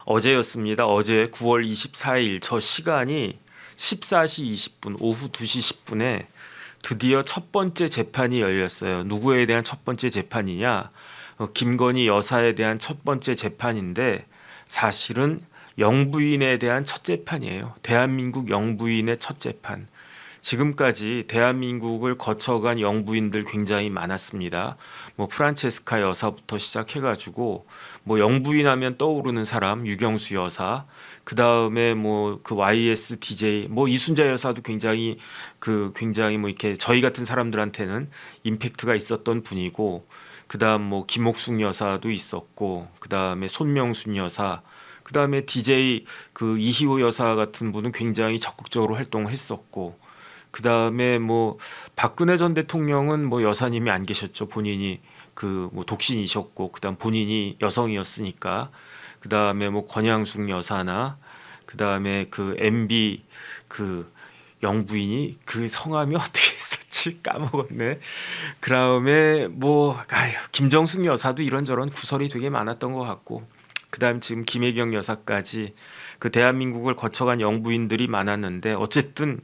어제였습니다. 어제 9월 24일 저 시간이 14시 20분 오후 2시 10분에 드디어 첫 번째 재판이 열렸어요. 누구에 대한 첫 번째 재판이냐? 김건희 여사에 대한 첫 번째 재판인데 사실은 영부인에 대한 첫 재판이에요. 대한민국 영부인의 첫 재판. 지금까지 대한민국을 거쳐간 영부인들 굉장히 많았습니다. 뭐 프란체스카 여사부터 시작해가지고 뭐 영부인 하면 떠오르는 사람 유경수 여사, 그 다음에 뭐 그 YS DJ, 뭐 이순자 여사도 굉장히 뭐 이렇게 저희 같은 사람들한테는 임팩트가 있었던 분이고, 그 다음 뭐 김옥숙 여사도 있었고, 그 다음에 손명순 여사, 그 다음에 DJ 그 이희호 여사 같은 분은 굉장히 적극적으로 활동을 했었고, 그 다음에 뭐 박근혜 전 대통령은 뭐 여사님이 안 계셨죠. 본인이 그 뭐 독신이셨고, 그다음 본인이 여성이었으니까. 그 다음에 뭐 권양숙 여사나, 그 다음에 그 MB 그 영부인이 그 성함이 어떻게 했었지 까먹었네. 그 다음에 뭐 김정숙 여사도 이런저런 구설이 되게 많았던 것 같고, 그 다음 지금 김혜경 여사까지 그 대한민국을 거쳐간 영부인들이 많았는데, 어쨌든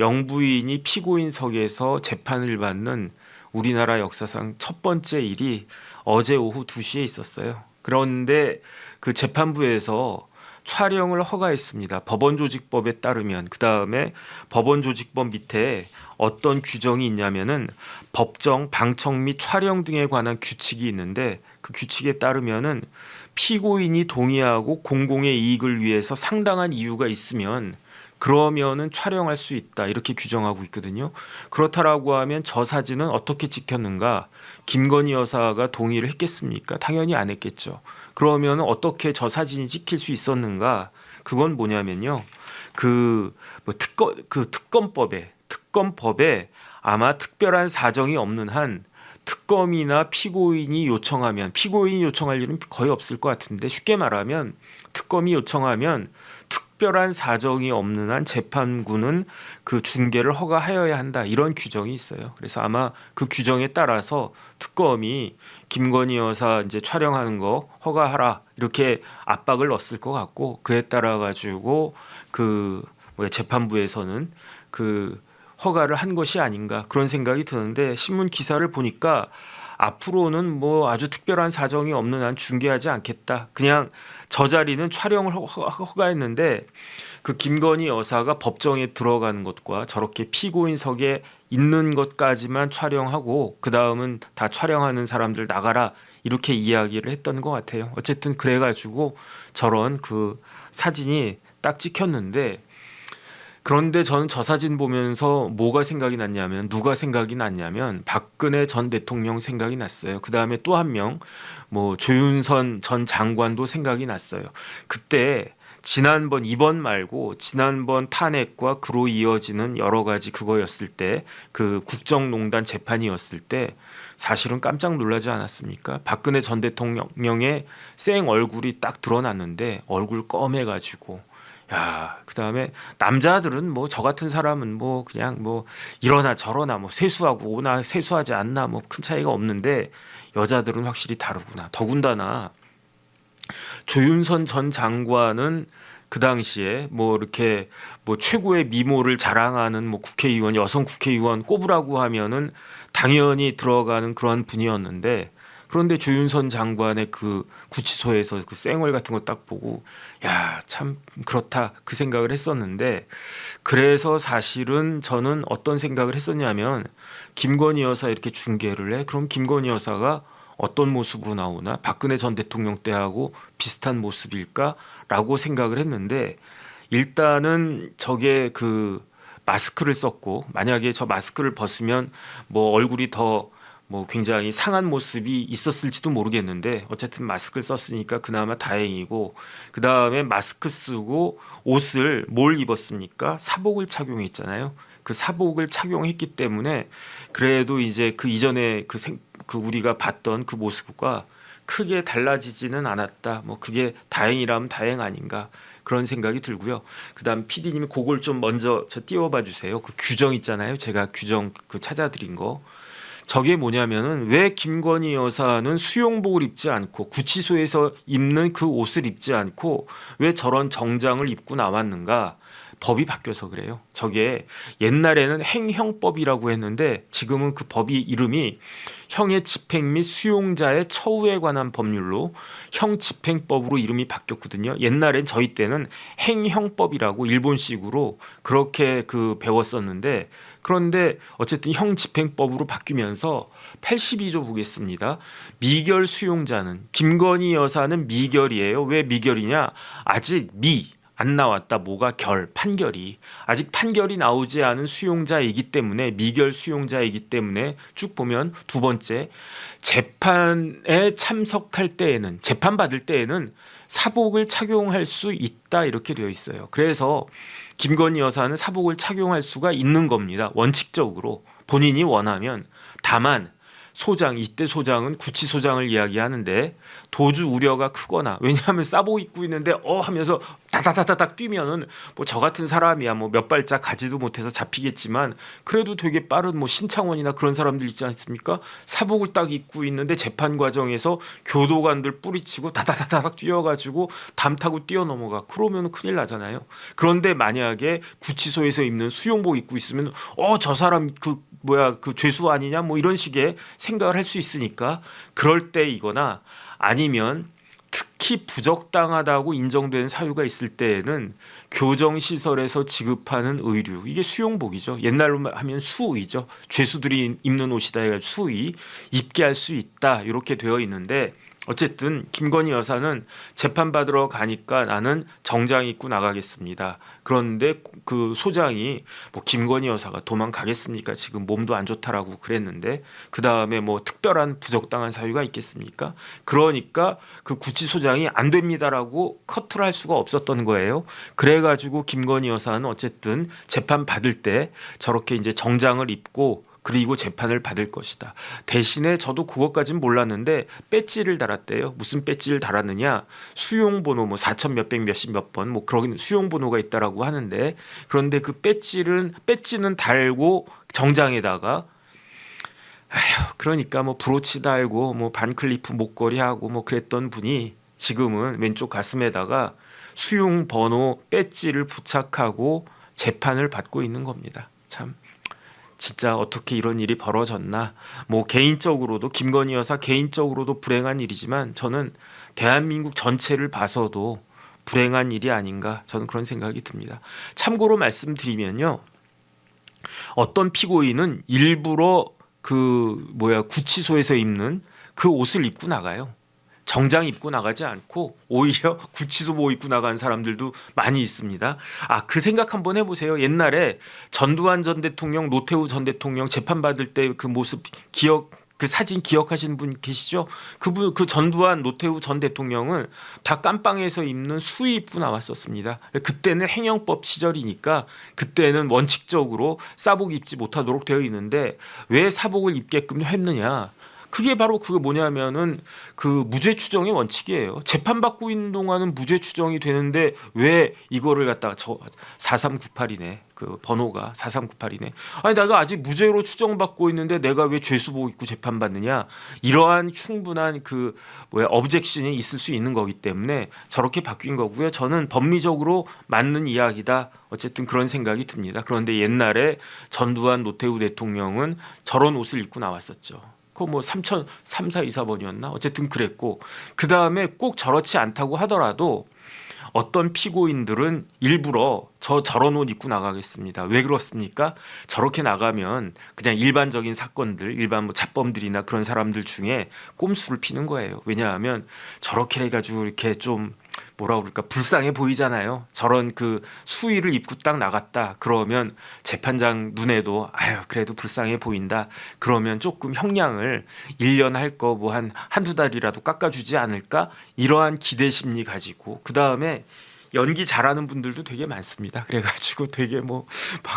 영부인이 피고인석에서 재판을 받는 우리나라 역사상 첫 번째 일이 어제 오후 2시에 있었어요. 그런데 그 재판부에서 촬영을 허가했습니다. 법원조직법에 따르면. 그 다음에 법원조직법 밑에 어떤 규정이 있냐면은 법정, 방청 및 촬영 등에 관한 규칙이 있는데, 그 규칙에 따르면은 피고인이 동의하고 공공의 이익을 위해서 상당한 이유가 있으면 그러면은 촬영할 수 있다, 이렇게 규정하고 있거든요. 그렇다라고 하면 저 사진은 어떻게 찍혔는가? 김건희 여사가 동의를 했겠습니까? 당연히 안 했겠죠. 그러면 어떻게 저 사진이 찍힐 수 있었는가? 그건 뭐냐면요. 그뭐 특검법에 아마 특별한 사정이 없는 한 특검이나 피고인이 요청할 일은 거의 없을 것 같은데, 쉽게 말하면 특검이 요청하면 특별한 사정이 없는 한 재판부는 그 중계를 허가하여야 한다, 이런 규정이 있어요. 그래서 아마 그 규정에 따라서 특검이 김건희 여사 이제 촬영하는 거 허가하라, 이렇게 압박을 넣었을 것 같고, 그에 따라 가지고 재판부에서는 그 허가를 한 것이 아닌가, 그런 생각이 드는데, 신문 기사를 보니까 앞으로는 뭐 아주 특별한 사정이 없는 한 중계하지 않겠다, 그냥 저 자리는 촬영을 허가했는데, 그 김건희 여사가 법정에 들어가는 것과 저렇게 피고인석에 있는 것까지만 촬영하고 그 다음은 다 촬영하는 사람들 나가라, 이렇게 이야기를 했던 것 같아요. 어쨌든 그래가지고 저런 그 사진이 딱 찍혔는데, 그런데 저는 저 사진 보면서 누가 생각이 났냐면 박근혜 전 대통령 생각이 났어요. 그 다음에 또 한 명, 뭐 조윤선 전 장관도 생각이 났어요. 그때 이번 말고 지난번 탄핵과 그로 이어지는 여러 가지 그거였을 때, 그 국정농단 재판이었을 때 사실은 깜짝 놀라지 않았습니까? 박근혜 전 대통령의 생 얼굴이 딱 드러났는데 얼굴 검해가지고, 야, 그다음에 남자들은 뭐 저 같은 사람은 뭐 그냥 뭐 이러나 저러나 뭐 세수하고 오나 세수하지 않나 뭐 큰 차이가 없는데, 여자들은 확실히 다르구나. 더군다나 조윤선 전 장관은 그 당시에 뭐 이렇게 뭐 최고의 미모를 자랑하는 뭐 국회의원, 여성 국회의원 꼽으라고 하면은 당연히 들어가는 그런 분이었는데, 그런데 조윤선 장관의 그 구치소에서 그 쌩얼 같은 거 딱 보고, 야, 참 그렇다, 그 생각을 했었는데, 그래서 사실은 저는 어떤 생각을 했었냐면, 김건희 여사 이렇게 중계를 해? 그럼 김건희 여사가 어떤 모습으로 나오나? 박근혜 전 대통령 때하고 비슷한 모습일까라고 생각을 했는데, 일단은 저게 그 마스크를 썼고, 만약에 저 마스크를 벗으면 뭐 얼굴이 더 뭐 굉장히 상한 모습이 있었을지도 모르겠는데, 어쨌든 마스크를 썼으니까 그나마 다행이고, 그 다음에 마스크 쓰고 옷을 뭘 입었습니까? 사복을 착용했잖아요. 그 사복을 착용했기 때문에 그래도 이제 그 이전에 그 우리가 봤던 그 모습과 크게 달라지지는 않았다. 뭐 그게 다행이라면 다행 아닌가, 그런 생각이 들고요. 그다음 PD님이 그걸 좀 먼저 저 띄워봐 주세요. 그 규정 있잖아요. 제가 규정 그 찾아드린 거. 저게 뭐냐면은 왜 김건희 여사는 수용복을 입지 않고 구치소에서 입는 그 옷을 입지 않고 왜 저런 정장을 입고 나왔는가? 법이 바뀌어서 그래요. 저게 옛날에는 행형법이라고 했는데 지금은 그 법이 이름이 형의 집행 및 수용자의 처우에 관한 법률로 형집행법으로 이름이 바뀌었거든요. 옛날엔 저희 때는 행형법이라고 일본식으로 그렇게 배웠었는데 그런데 어쨌든 형집행법으로 바뀌면서 82조 보겠습니다. 미결 수용자는 김건희 여사는 미결이에요. 왜 미결이냐? 아직 안 나왔다. 뭐가 판결이 아직 판결이 나오지 않은 수용자이기 때문에 미결 수용자이기 때문에 쭉 보면 두 번째 재판에 참석할 때에는 재판 받을 때에는 사복을 착용할 수 있다 이렇게 되어 있어요. 그래서 김건희 여사는 사복을 착용할 수가 있는 겁니다. 원칙적으로 본인이 원하면. 다만 이때 소장은 구치소장을 이야기하는데 도주 우려가 크거나 왜냐하면 사복 입고 있는데 하면서 다다다닥 뛰면은 뭐 저 같은 사람이야 뭐 몇 발짝 가지도 못해서 잡히겠지만 그래도 되게 빠른 뭐 신창원이나 그런 사람들 있지 않습니까? 사복을 딱 입고 있는데 재판 과정에서 교도관들 뿌리치고 다다다닥 뛰어가지고 담 타고 뛰어넘어가 그러면 큰일 나잖아요. 그런데 만약에 구치소에서 입는 수용복 입고 있으면 저 사람 그 죄수 아니냐 뭐 이런 식의 생각을 할 수 있으니까 그럴 때이거나 아니면 특히 부적당하다고 인정된 사유가 있을 때에는 교정시설에서 지급하는 의류 이게 수용복이죠. 옛날로 하면 수의죠. 죄수들이 입는 옷이다 해가지고 수의 입게 할 수 있다 이렇게 되어 있는데 어쨌든 김건희 여사는 재판받으러 가니까 나는 정장 입고 나가겠습니다. 그런데 그 소장이 뭐 김건희 여사가 도망가겠습니까? 지금 몸도 안 좋다라고 그랬는데 그 다음에 뭐 특별한 부적당한 사유가 있겠습니까? 그러니까 그 구치소장이 안 됩니다라고 커트를 할 수가 없었던 거예요. 그래가지고 김건희 여사는 어쨌든 재판 받을 때 저렇게 이제 정장을 입고 그리고 재판을 받을 것이다. 대신에 저도 그것까진 몰랐는데 배지를 달았대요. 무슨 배지를 달았느냐? 수용번호 뭐 4천 몇백 몇십 몇 번 뭐 그런 수용번호가 있다라고 하는데 그런데 그 배지는 달고 정장에다가 그러니까 뭐 브로치 달고 뭐 반클리프 목걸이 하고 뭐 그랬던 분이 지금은 왼쪽 가슴에다가 수용번호 배지를 부착하고 재판을 받고 있는 겁니다. 참. 진짜 어떻게 이런 일이 벌어졌나. 뭐 개인적으로도 김건희 여사 개인적으로도 불행한 일이지만 저는 대한민국 전체를 봐서도 불행한 일이 아닌가 저는 그런 생각이 듭니다. 참고로 말씀드리면요. 어떤 피고인은 일부러 구치소에서 입는 그 옷을 입고 나가요. 정장 입고 나가지 않고 오히려 구치소복 입고 나가는 사람들도 많이 있습니다. 그 생각 한번 해보세요. 옛날에 전두환 전 대통령, 노태우 전 대통령 재판 받을 때 그 모습 그 사진 기억하시는 분 계시죠? 그 전두환, 노태우 전 대통령은 다 깜빵에서 입는 수의 입고 나왔었습니다. 그때는 행형법 시절이니까 그때는 원칙적으로 사복 입지 못하도록 되어 있는데 왜 사복을 입게끔 했느냐? 그게 바로 뭐냐면은 무죄 추정의 원칙이에요. 재판받고 있는 동안은 무죄 추정이 되는데 왜 이거를 갖다가 4398이네. 그 번호가 4398이네. 아니 내가 아직 무죄로 추정받고 있는데 내가 왜 죄수복 입고 재판받느냐. 이러한 충분한 objection이 있을 수 있는 거기 때문에 저렇게 바뀐 거고요. 저는 법리적으로 맞는 이야기다. 어쨌든 그런 생각이 듭니다. 그런데 옛날에 전두환 노태우 대통령은 저런 옷을 입고 나왔었죠. 뭐 3424번이었나? 어쨌든 그랬고 그 다음에 꼭 저렇지 않다고 하더라도 어떤 피고인들은 일부러 저런 옷 입고 나가겠습니다. 왜 그렇습니까? 저렇게 나가면 그냥 일반적인 사건들, 일반 잡범들이나 그런 사람들 중에 꼼수를 피는 거예요. 왜냐하면 저렇게 해가지고 이렇게 좀 불쌍해 보이잖아요. 저런 수의를 입고 딱 나갔다. 그러면 재판장 눈에도 그래도 불쌍해 보인다. 그러면 조금 형량을 1년 할 거 한두 달이라도 깎아주지 않을까? 이러한 기대 심리 가지고 그다음에 연기 잘하는 분들도 되게 많습니다. 그래가지고 되게 막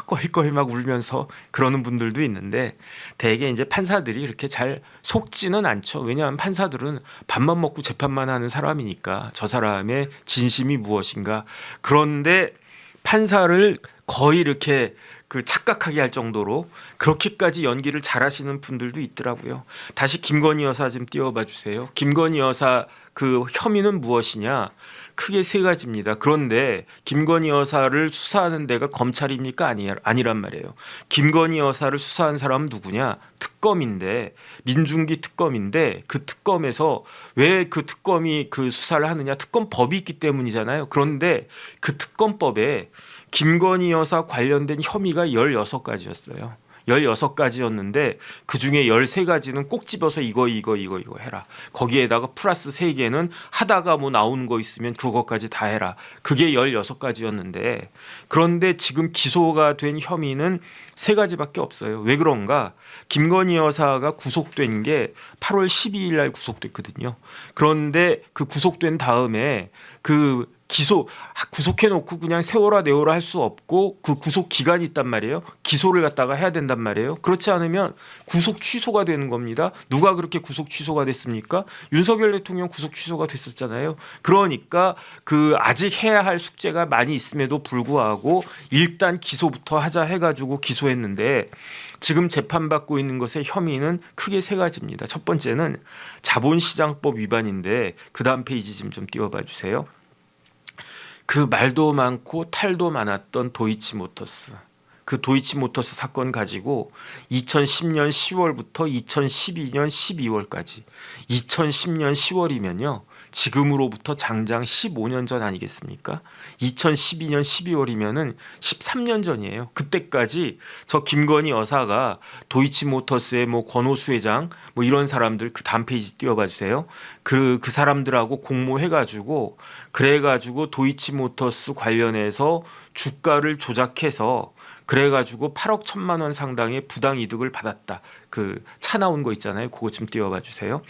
꺼이꺼이 막 울면서 그러는 분들도 있는데 대개 이제 판사들이 그렇게 잘 속지는 않죠. 왜냐하면 판사들은 밥만 먹고 재판만 하는 사람이니까 저 사람의 진심이 무엇인가. 그런데 판사를 거의 이렇게 그 착각하게 할 정도로 그렇게까지 연기를 잘하시는 분들도 있더라고요. 다시 김건희 여사 좀 띄워봐 주세요. 김건희 여사 그 혐의는 무엇이냐? 크게 세 가지입니다. 그런데 김건희 여사를 수사하는 데가 검찰입니까? 아니란 말이에요. 김건희 여사를 수사한 사람은 누구냐? 특검인데, 민중기 특검인데, 그 특검에서 왜 그 특검이 그 수사를 하느냐? 특검법이 있기 때문이잖아요. 그런데 그 특검법에 김건희 여사 관련된 혐의가 16가지였어요. 16가지였는데 그중에 13가지는 꼭 집어서 이거 해라. 거기에다가 플러스 3개는 하다가 뭐 나오는 거 있으면 그것까지 다 해라. 그게 16가지였는데 그런데 지금 기소가 된 혐의는 3가지밖에 없어요. 왜 그런가? 김건희 여사가 구속된 게 8월 12일 날 구속됐거든요. 그런데 그 구속된 다음에 그 구속해놓고 그냥 세워라 내워라 할 수 없고 그 구속 기간이 있단 말이에요. 기소를 갖다가 해야 된단 말이에요. 그렇지 않으면 구속 취소가 되는 겁니다. 누가 그렇게 구속 취소가 됐습니까? 윤석열 대통령 구속 취소가 됐었잖아요. 그러니까 그 아직 해야 할 숙제가 많이 있음에도 불구하고 일단 기소부터 하자 해가지고 기소했는데 지금 재판받고 있는 것의 혐의는 크게 3가지입니다. 첫 번째는 자본시장법 위반인데 그 다음 페이지 좀 띄워봐 주세요. 그 말도 많고 탈도 많았던 도이치모터스. 그 도이치모터스 사건 가지고 2010년 10월부터 2012년 12월까지 2010년 10월이면요. 지금으로부터 장장 15년 전 아니겠습니까? 2012년 12월이면은 13년 전이에요. 그때까지 저 김건희 여사가 도이치모터스의 뭐 권오수 회장 뭐 이런 사람들 그 다음 페이지 띄워봐 주세요. 그 사람들하고 공모해가지고 그래가지고 도이치모터스 관련해서 주가를 조작해서 그래가지고 8억 1천만 원 상당의 부당 이득을 받았다. 그 차 나온 거 있잖아요. 그거 좀 띄워봐 주세요.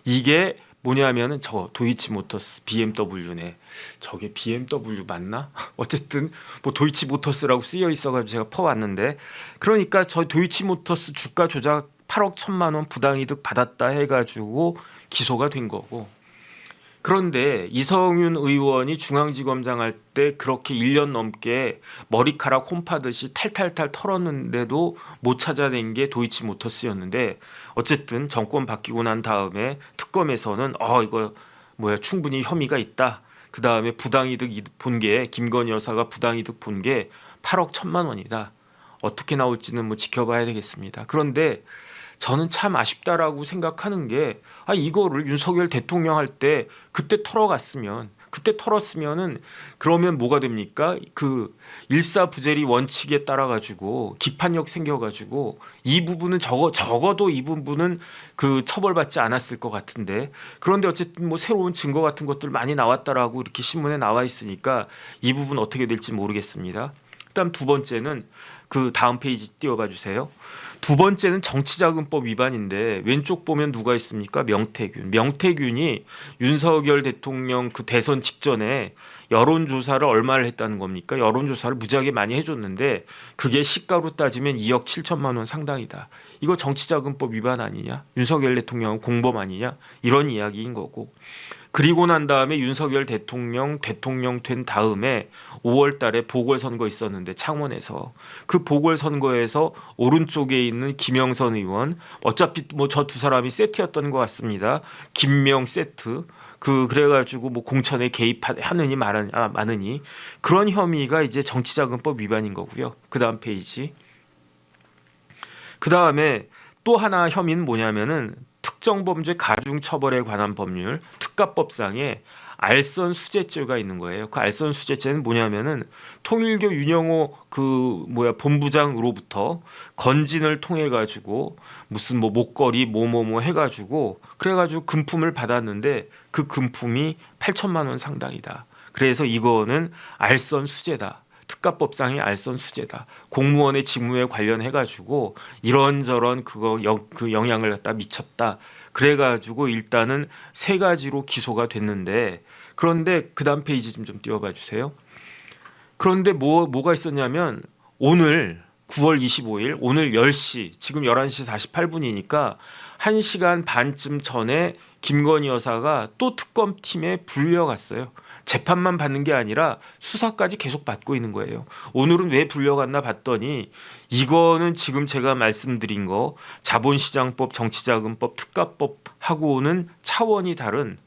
이게 뭐냐면은 저 도이치모터스 BMW네. 저게 BMW 맞나? 어쨌든 뭐 도이치모터스라고 쓰여 있어가지고 제가 퍼왔는데 그러니까 저 도이치모터스 주가 조작 8억 1천만 원 부당이득 받았다 해가지고 기소가 된 거고. 그런데 이성윤 의원이 중앙지검장 할 때 그렇게 1년 넘게 머리카락 홈파듯이 탈탈탈 털었는데도 못 찾아낸 게 도이치모터스였는데 어쨌든 정권 바뀌고 난 다음에 특검에서는 이거 뭐야 충분히 혐의가 있다. 그 다음에 부당이득 본 게 김건희 여사가 부당이득 본 게 8억 1천만 원이다. 어떻게 나올지는 뭐 지켜봐야 되겠습니다. 그런데 저는 참 아쉽다라고 생각하는 게 이거를 윤석열 대통령 할 때 그때 털었으면은 그러면 뭐가 됩니까? 그 일사부재리 원칙에 따라 가지고 기판력 생겨 가지고 이 부분은 적어도 이 부분은 그 처벌받지 않았을 것 같은데 그런데 어쨌든 뭐 새로운 증거 같은 것들 많이 나왔다라고 이렇게 신문에 나와 있으니까 이 부분 어떻게 될지 모르겠습니다. 그다음 두 번째는 그 다음 페이지 띄워봐 주세요. 두 번째는 정치자금법 위반인데 왼쪽 보면 누가 있습니까? 명태균이 윤석열 대통령 그 대선 직전에 여론조사를 얼마를 했다는 겁니까? 여론조사를 무지하게 많이 해줬는데 그게 시가로 따지면 2억 7천만 원 상당이다. 이거 정치자금법 위반 아니냐? 윤석열 대통령은 공범 아니냐? 이런 이야기인 거고. 그리고 난 다음에 윤석열 대통령 된 다음에 5월 달에 보궐선거 있었는데 창원에서 그 보궐선거에서 오른쪽에 있는 김영선 의원 어차피 뭐 저 두 사람이 세트였던 것 같습니다. 김명 세트 그래가지고 뭐 공천에 개입하느니 마느니 그런 혐의가 이제 정치자금법 위반인 거고요. 그 다음 페이지. 그 다음에 또 하나 혐의는 뭐냐면은 특정범죄 가중처벌에 관한 법률 특가법상에 알선수재죄가 있는 거예요. 그 알선수재죄는 뭐냐면은 통일교 윤영호 본부장으로부터 건진을 통해 가지고 무슨 뭐 목걸이 뭐뭐뭐 해가지고 그래가지고 금품을 받았는데 그 금품이 8천만 원 상당이다. 그래서 이거는 알선수재다. 특가법상의 알선수재다. 공무원의 직무에 관련해 가지고 이런저런 그 영향을 갖다 미쳤다. 그래가지고 일단은 3가지로 기소가 됐는데 그런데 그 다음 페이지 좀 띄워봐 주세요. 그런데 뭐가 있었냐면 오늘 9월 25일 오늘 10시 지금 11시 48분이니까 1시간 반쯤 전에 김건희 여사가 또 특검팀에 불려갔어요. 재판만 받는 게 아니라 수사까지 계속 받고 있는 거예요. 오늘은 왜 불려갔나 봤더니 이거는 지금 제가 말씀드린 거 자본시장법, 정치자금법, 특가법하고는 차원이 다른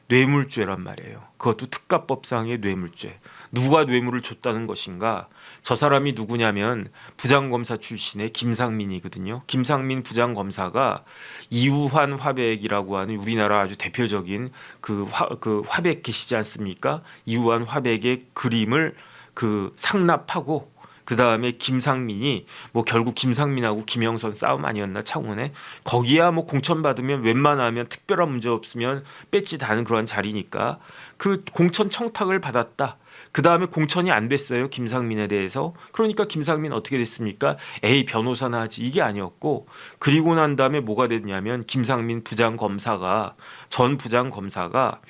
뇌물죄란 말이에요. 그것도 특가법상의 뇌물죄. 누가 뇌물을 줬다는 것인가? 저 사람이 누구냐면 부장검사 출신의 김상민이거든요. 김상민 부장검사가 이우환 화백이라고 하는 우리나라 아주 대표적인 그 화백 계시지 않습니까? 이우환 화백의 그림을 상납하고 그 다음에 김상민이 뭐 결국 김상민하고 김영선 싸움 아니었나 창원에 거기야 뭐 공천 받으면 웬만하면 특별한 문제 없으면 배지 다는 그런 자리니까 그 공천 청탁을 받았다. 그 다음에 공천이 안 됐어요. 김상민에 대해서. 그러니까 김상민 어떻게 됐습니까? 에이 변호사나 하지 이게 아니었고 그리고 난 다음에 뭐가 됐냐면 김상민 부장검사가 전 부장검사가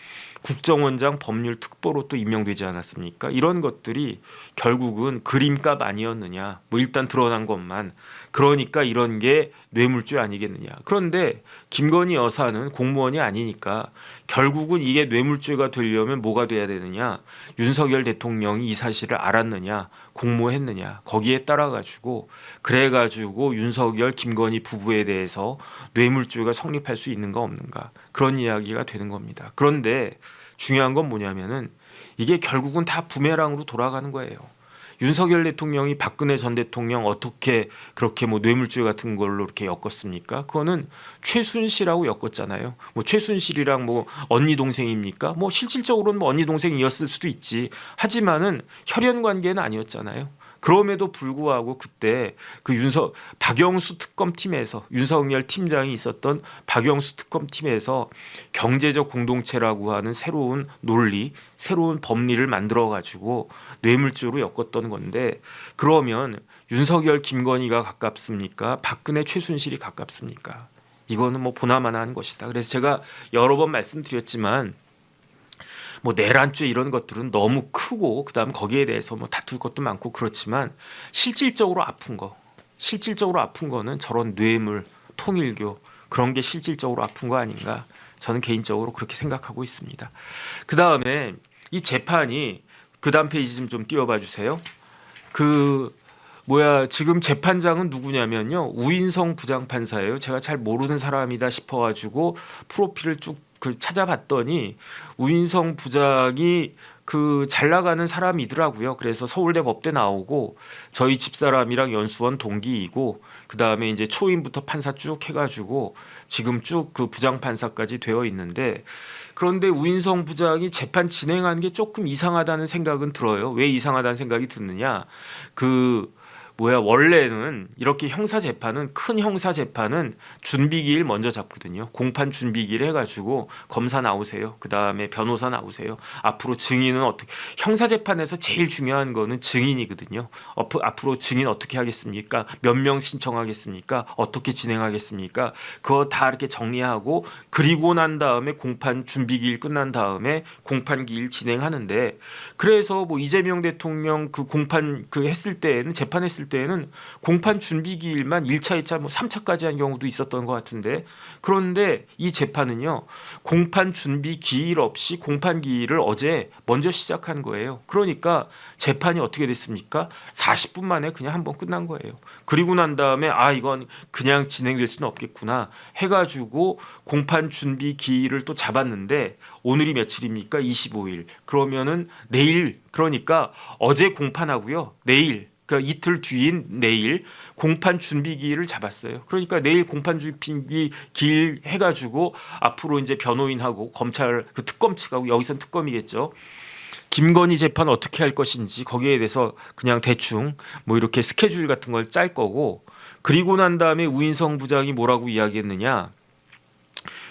국정원장 법률특보로 또 임명되지 않았습니까? 이런 것들이 결국은 그림값 아니었느냐. 뭐 일단 드러난 것만. 그러니까 이런 게 뇌물죄 아니겠느냐. 그런데 김건희 여사는 공무원이 아니니까 결국은 이게 뇌물죄가 되려면 뭐가 돼야 되느냐. 윤석열 대통령이 이 사실을 알았느냐. 공모했느냐. 거기에 따라 가지고 그래가지고 윤석열 김건희 부부에 대해서 뇌물죄가 성립할 수 있는가 없는가. 그런 이야기가 되는 겁니다. 그런데 중요한 건 뭐냐면은 이게 결국은 다 부메랑으로 돌아가는 거예요. 윤석열 대통령이 박근혜 전 대통령 어떻게 그렇게 뭐 뇌물죄 같은 걸로 이렇게 엮었습니까? 그거는 최순실하고 엮었잖아요. 뭐 최순실이랑 뭐 언니 동생입니까? 뭐 실질적으로는 뭐 언니 동생이었을 수도 있지. 하지만은 혈연 관계는 아니었잖아요. 그럼에도 불구하고 그때 그 박영수 특검팀에서 윤석열 팀장이 있었던 박영수 특검팀에서 경제적 공동체라고 하는 새로운 논리, 새로운 법리를 만들어 가지고 뇌물죄로 엮었던 건데 그러면 윤석열 김건희가 가깝습니까? 박근혜 최순실이 가깝습니까? 이거는 뭐 보나마나한 것이다. 그래서 제가 여러 번 말씀드렸지만 뭐 내란죄 이런 것들은 너무 크고 그다음 거기에 대해서 뭐 다툴 것도 많고 그렇지만 실질적으로 아픈 거는 저런 뇌물, 통일교 그런 게 실질적으로 아픈 거 아닌가 저는 개인적으로 그렇게 생각하고 있습니다. 그다음에 이 재판이 그다음 페이지 좀 띄워봐 주세요. 지금 재판장은 누구냐면요 우인성 부장판사예요. 제가 잘 모르는 사람이다 싶어가지고 프로필을 쭉 찾아봤더니 우인성 부장이 잘 나가는 사람이더라고요. 그래서 서울대 법대 나오고 저희 집사람이랑 연수원 동기이고 그 다음에 이제 초임부터 판사 쭉 해가지고 지금 쭉 부장 판사까지 되어 있는데 그런데 우인성 부장이 재판 진행하는 게 조금 이상하다는 생각은 들어요. 왜 이상하다는 생각이 드느냐? 원래는 이렇게 큰 형사 재판은 준비기일 먼저 잡거든요. 공판 준비기일 해가지고 검사 나오세요. 그 다음에 변호사 나오세요. 앞으로 증인은 어떻게 형사 재판에서 제일 중요한 거는 증인이거든요. 앞으로 증인 어떻게 하겠습니까? 몇 명 신청하겠습니까? 어떻게 진행하겠습니까? 그거 다 이렇게 정리하고 그리고 난 다음에 공판 준비기일 끝난 다음에 공판기일 진행하는데 그래서 뭐 이재명 대통령 공판 했을 때에는 재판했을 때는 공판 준비 기일만 1차, 2차, 3차까지 한 경우도 있었던 것 같은데 그런데 이 재판은요 공판 준비 기일 없이 공판 기일을 어제 먼저 시작한 거예요. 그러니까 재판이 어떻게 됐습니까? 40분 만에 그냥 한번 끝난 거예요. 그리고 난 다음에 이건 그냥 진행될 수는 없겠구나 해가지고 공판 준비 기일을 또 잡았는데 오늘이 며칠입니까? 25일. 그러면은 내일 그러니까 어제 공판하고요. 내일 그러니까 이틀 뒤인 내일 공판 준비 기일을 잡았어요. 그러니까 내일 공판 준비 기일 해가지고 앞으로 이제 변호인하고 검찰 특검 측하고 여기선 특검이겠죠. 김건희 재판 어떻게 할 것인지 거기에 대해서 그냥 대충 뭐 이렇게 스케줄 같은 걸 짤 거고 그리고 난 다음에 우인성 부장이 뭐라고 이야기했느냐.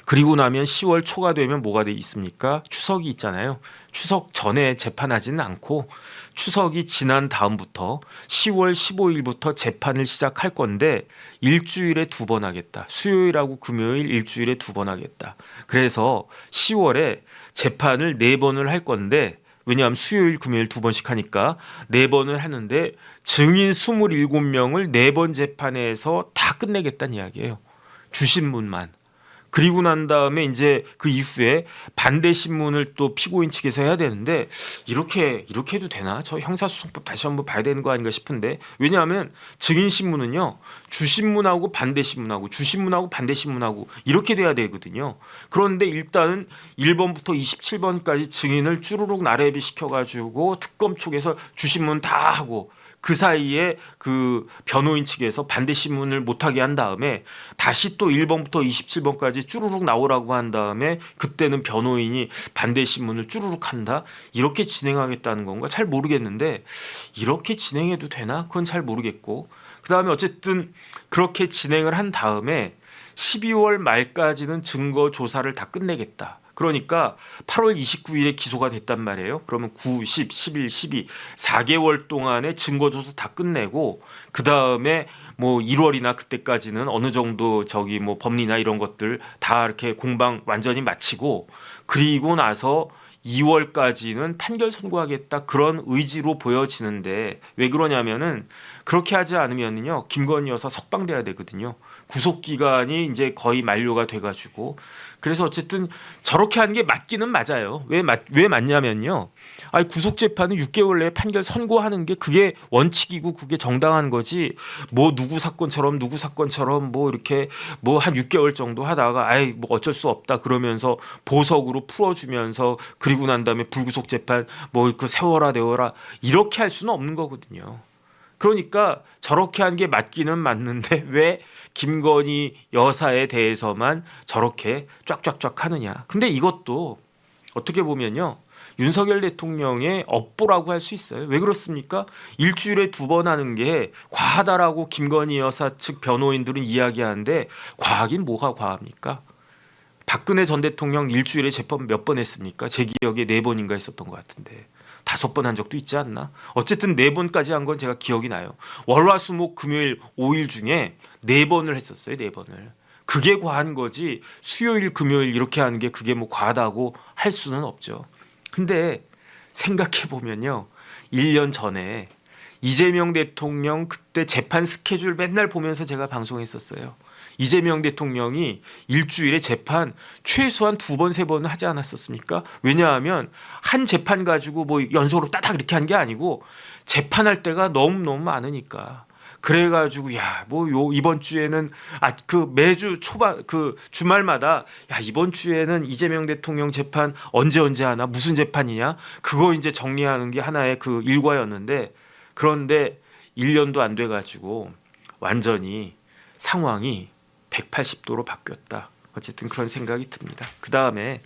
그리고 나면 10월 초가 되면 뭐가 돼 있습니까? 추석이 있잖아요. 추석 전에 재판하지는 않고 추석이 지난 다음부터 10월 15일부터 재판을 시작할 건데 일주일에 2번 하겠다. 수요일하고 금요일 일주일에 2번 하겠다. 그래서 10월에 재판을 4번을 할 건데 왜냐하면 수요일 금요일 2번씩 하니까 4번을 하는데 증인 27명을 4번 재판에서 다 끝내겠다는 이야기예요. 주신문만. 그리고 난 다음에 이제 그 이후에 반대 신문을 또 피고인 측에서 해야 되는데 이렇게 해도 되나? 저 형사소송법 다시 한번 봐야 되는 거 아닌가 싶은데 왜냐하면 증인 신문은요 주신문하고 반대 신문하고 주신문하고 반대 신문하고 이렇게 돼야 되거든요. 그런데 일단은 1번부터 27번까지 증인을 쭈루룩 나래비 시켜가지고 특검 쪽에서 주신문 다 하고 그 사이에 그 변호인 측에서 반대 신문을 못하게 한 다음에 다시 또 1번부터 27번까지 쭈루룩 나오라고 한 다음에 그때는 변호인이 반대 신문을 쭈루룩 한다 이렇게 진행하겠다는 건가 잘 모르겠는데 이렇게 진행해도 되나 그건 잘 모르겠고 그 다음에 어쨌든 그렇게 진행을 한 다음에 12월 말까지는 증거 조사를 다 끝내겠다. 그러니까 8월 29일에 기소가 됐단 말이에요. 그러면 9, 10, 11, 12 4개월 동안의 증거 조사 다 끝내고 그 다음에 뭐 1월이나 그때까지는 어느 정도 저기 뭐 법리나 이런 것들 다 이렇게 공방 완전히 마치고 그리고 나서 2월까지는 판결 선고하겠다 그런 의지로 보여지는데 왜 그러냐면은 그렇게 하지 않으면요 김건희 여사 석방돼야 되거든요. 구속 기간이 이제 거의 만료가 돼가지고 그래서 어쨌든 저렇게 하는 게 맞기는 맞아요. 왜 맞냐면요. 아니 구속 재판은 6개월 내에 판결 선고하는 게 그게 원칙이고 그게 정당한 거지. 뭐 누구 사건처럼 뭐 이렇게 뭐 한 6개월 정도 하다가 아이 뭐 어쩔 수 없다 그러면서 보석으로 풀어주면서 그리고 난 다음에 불구속 재판 뭐 그 세워라 내워라 이렇게 할 수는 없는 거거든요. 그러니까 저렇게 한 게 맞기는 맞는데 왜 김건희 여사에 대해서만 저렇게 쫙쫙쫙 하느냐. 근데 이것도 어떻게 보면요. 윤석열 대통령의 업보라고 할 수 있어요. 왜 그렇습니까? 일주일에 2번 하는 게 과하다라고 김건희 여사 측 변호인들은 이야기하는데 과하긴 뭐가 과합니까? 박근혜 전 대통령 일주일에 재판 몇 번 했습니까? 제 기억에 4번인가 했었던 것 같은데 5번 한 적도 있지 않나? 어쨌든 4번까지 한 건 제가 기억이 나요. 월화수목 금요일 5일 중에 4번을 했었어요. 4번을. 그게 과한 거지 수요일 금요일 이렇게 하는 게 그게 뭐 과하다고 할 수는 없죠. 근데 생각해 보면요. 1년 전에 이재명 대통령 그때 재판 스케줄 맨날 보면서 제가 방송했었어요. 이재명 대통령이 일주일에 재판 최소한 2번, 3번은 하지 않았었습니까? 왜냐하면 한 재판 가지고 뭐 연속으로 따닥 이렇게 한 게 아니고 재판할 때가 너무너무 많으니까. 그래가지고 야 뭐 요 이번 주에는 그 매주 초반 그 주말마다 야 이번 주에는 이재명 대통령 재판 언제 하나 무슨 재판이냐 그거 이제 정리하는 게 하나의 그 일과였는데 그런데 1년도 안 돼가지고 완전히 상황이 180도로 바뀌었다. 어쨌든 그런 생각이 듭니다. 그 다음에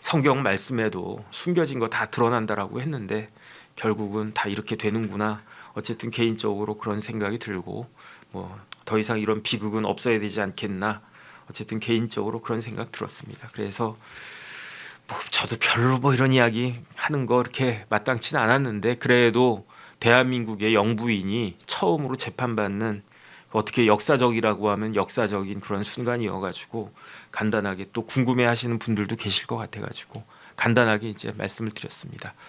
성경 말씀에도 숨겨진 거 다 드러난다라고 했는데 결국은 다 이렇게 되는구나. 어쨌든 개인적으로 그런 생각이 들고 뭐 더 이상 이런 비극은 없어야 되지 않겠나. 어쨌든 개인적으로 그런 생각 들었습니다. 그래서 뭐 저도 별로 뭐 이런 이야기 하는 거 이렇게 마땅치는 않았는데 그래도 대한민국의 영부인이 처음으로 재판받는 어떻게 역사적이라고 하면 역사적인 그런 순간이어가지고 간단하게 또 궁금해하시는 분들도 계실 것 같아가지고 간단하게 이제 말씀을 드렸습니다.